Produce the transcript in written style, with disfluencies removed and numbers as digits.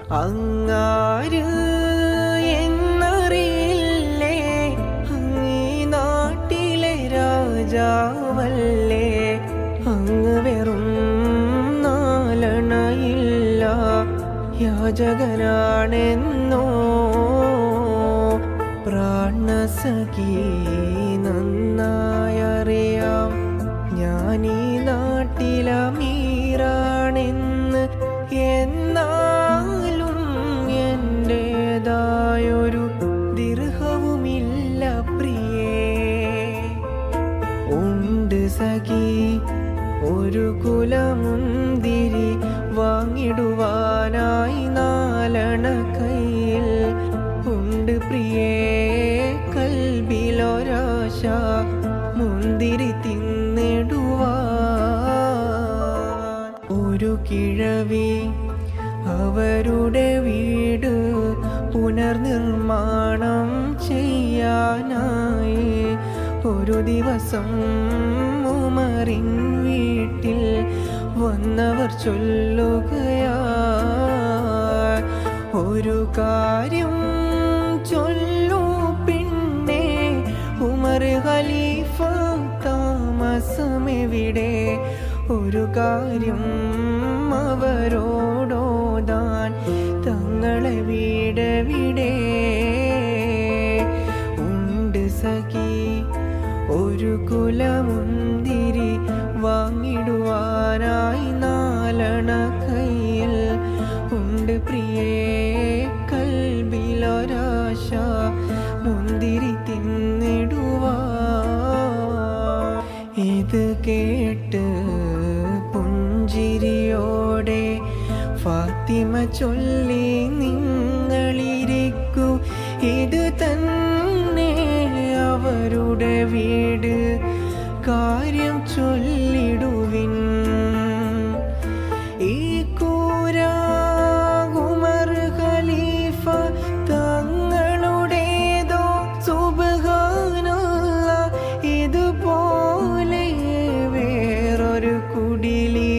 അങ്ങാര് എന്നറിയില്ലേ, അങ്ങീ നാട്ടിലെ രാജാവല്ലേ. അങ്ങ് വെറും നാലണയില്ല യാചകനാണെന്നോ പ്രാണസഖി നന്നായറിയാം. ഞാനീ നാട്ടിലമീറാണെന്ന്, എന്നാലും എൻ്റേതായൊരു ദിർഹവുമില്ല പ്രിയേ. ഉണ്ട് സഖി ഒരു കുലമുന്തിരി, വാങ്ങിടുവാനായി നാലണ കയ്യിൽ. ഉണ്ട് പ്രിയേ കൽബിലൊരാശ, മുന്തിരി തിന്നിടുവാൻ. ഒരു കിഴവി അവരുടെ വീട് പുനർനിർമ്മാണം ചെയ്യാനായി ഒരു ദിവസം ഉമറിൻ വീട്ടിൽ വന്നവർ ചൊല്ലുകയാ, ഒരു കാര്യം ചൊല്ലു പിന്നെ, ഉമർ ഖലീഫ താമസമെവിടെ? ഒരു കാര്യം അവരോടോതാൻ, തങ്ങളെ വീടെവിടെ? ഉണ്ട് സഖി ഒരു കുലമുന്തിരി, വാങ്ങിടുവാനായി നാലണ കയ്യിൽ. ഉണ്ട് പ്രിയേ കൽബിലൊരാശ, മുന്തിരി തിന്നിടുവാൻ. ഇത് കേട്ട് പുഞ്ചിരിയോടെ ഫാത്തിമ ചൊല്ലി, നിങ്ങളിരിക്കൂ, ഇത് തന്നെ അവരുടെ വീട്, കാര്യം ചൊല്ലിടുവിൻ. ഈ കൂര ഉമർ ഖലീഫ തങ്ങളുടേതോ? സുബ്ഹാനല്ലാഹ്, ഇതുപോലെ വേറൊരു കുടിലി